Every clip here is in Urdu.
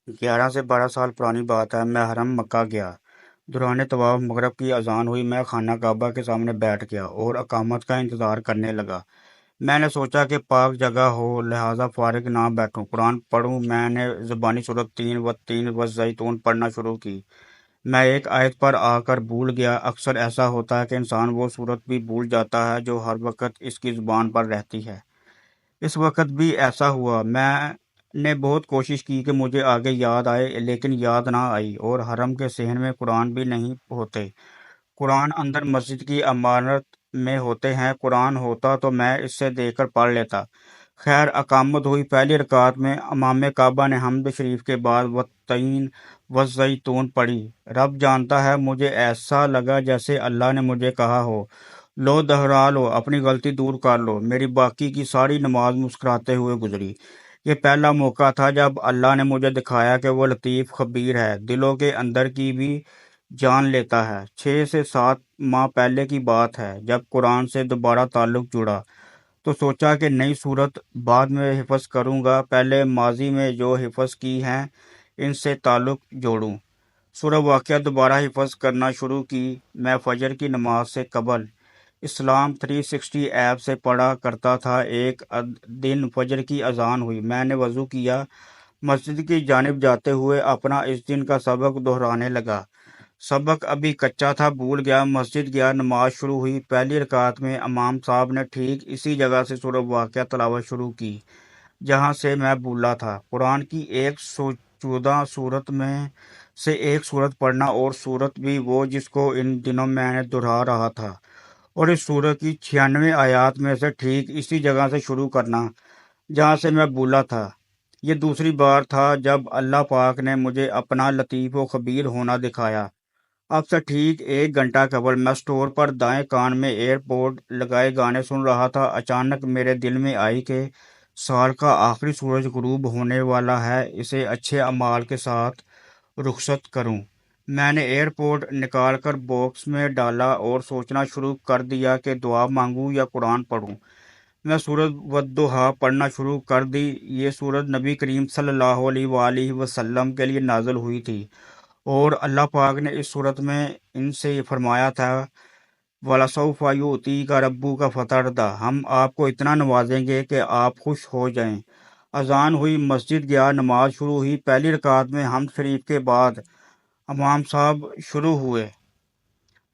11 سے 12 سال پرانی بات ہے۔ میں حرم مکہ گیا۔ دوران طواف مغرب کی اذان ہوئی۔ میں خانہ کعبہ کے سامنے بیٹھ گیا اور اقامت کا انتظار کرنے لگا۔ میں نے سوچا کہ پاک جگہ ہو، لہٰذا فارغ نہ بیٹھوں، قرآن پڑھوں۔ میں نے زبانی سورت تین و تین والزیتون پڑھنا شروع کی۔ میں ایک آیت پر آ کر بھول گیا۔ اکثر ایسا ہوتا ہے کہ انسان وہ سورت بھی بھول جاتا ہے جو ہر وقت اس کی زبان پر رہتی ہے۔ اس وقت بھی ایسا ہوا۔ میں نے بہت کوشش کی کہ مجھے آگے یاد آئے، لیکن یاد نہ آئی، اور حرم کے صحن میں قرآن بھی نہیں ہوتے۔ قرآن اندر مسجد کی عمارت میں ہوتے ہیں۔ قرآن ہوتا تو میں اس سے دیکھ کر پڑھ لیتا۔ خیر، اقامت ہوئی۔ پہلی رکعت میں امام کعبہ نے حمد شریف کے بعد والتین والزیتون پڑھی۔ رب جانتا ہے، مجھے ایسا لگا جیسے اللہ نے مجھے کہا ہو، لو دہرا لو، اپنی غلطی دور کر لو۔ میری باقی کی ساری نماز مسکراتے ہوئے گزری۔ یہ پہلا موقع تھا جب اللہ نے مجھے دکھایا کہ وہ لطیف خبیر ہے، دلوں کے اندر کی بھی جان لیتا ہے۔ 6 سے 7 ماہ پہلے کی بات ہے، جب قرآن سے دوبارہ تعلق جڑا تو سوچا کہ نئی صورت بعد میں حفظ کروں گا، پہلے ماضی میں جو حفظ کی ہیں ان سے تعلق جوڑوں۔ سورہ واقعہ دوبارہ حفظ کرنا شروع کی۔ میں فجر کی نماز سے قبل اسلام 360 ایپ سے پڑھا کرتا تھا۔ ایک دن فجر کی اذان ہوئی۔ میں نے وضو کیا، مسجد کی جانب جاتے ہوئے اپنا اس دن کا سبق دہرانے لگا۔ سبق ابھی کچا تھا، بھول گیا۔ مسجد گیا، نماز شروع ہوئی۔ پہلی رکعت میں امام صاحب نے ٹھیک اسی جگہ سے سورہ واقعہ تلاوت شروع کی جہاں سے میں بھولا تھا۔ قرآن کی 114 صورت میں سے ایک صورت پڑھنا، اور صورت بھی وہ جس کو ان دنوں میں نے دہرا رہا تھا، اور اس صورت کی 96 آیات میں سے ٹھیک اسی جگہ سے شروع کرنا جہاں سے میں بھولا تھا۔ یہ دوسری بار تھا جب اللہ پاک نے مجھے اپنا لطیف و خبیر ہونا دکھایا۔ اب سے ٹھیک 1 گھنٹہ قبل میں اسٹور پر دائیں کان میں ایئر پوڈ لگائے گانے سن رہا تھا۔ اچانک میرے دل میں آئی کہ سال کا آخری سورج غروب ہونے والا ہے، اسے اچھے اعمال کے ساتھ رخصت کروں۔ میں نے ایئر پوڈ نکال کر باکس میں ڈالا اور سوچنا شروع کر دیا کہ دعا مانگوں یا قرآن پڑھوں۔ میں سورۃ والضحیٰ پڑھنا شروع کر دی۔ یہ سورت نبی کریم صلی اللہ علیہ وآلہ وسلم کے لیے نازل ہوئی تھی، اور اللہ پاک نے اس صورت میں ان سے فرمایا تھا، وَلَسَوْفَ يُؤْتِيكَ رَبُّكَ فَتَرْضَىٰ، ہم آپ کو اتنا نوازیں گے کہ آپ خوش ہو جائیں۔ اذان ہوئی، مسجد گیا، نماز شروع ہوئی۔ پہلی رکعت میں حمد شریف کے بعد امام صاحب شروع ہوئے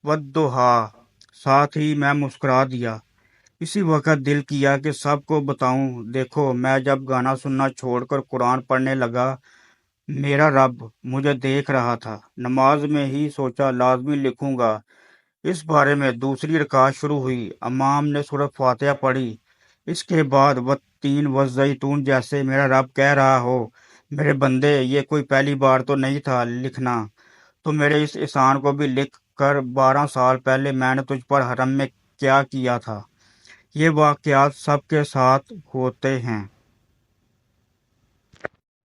والضحیٰ، ساتھ ہی میں مسکرا دیا۔ اسی وقت دل کیا کہ سب کو بتاؤں، دیکھو، میں جب گانا سننا چھوڑ کر قرآن پڑھنے لگا، میرا رب مجھے دیکھ رہا تھا۔ نماز میں ہی سوچا لازمی لکھوں گا اس بارے میں۔ دوسری رکعت شروع ہوئی، امام نے سورۃ فاتحہ پڑھی۔ اس کے بعد والتین والزیتون، جیسے میرا رب کہہ رہا ہو، میرے بندے، یہ کوئی پہلی بار تو نہیں تھا لکھنا، تو میرے اس احسان کو بھی لکھ کر 12 سال پہلے میں نے تجھ پر حرم میں کیا کیا تھا۔ یہ واقعات سب کے ساتھ ہوتے ہیں۔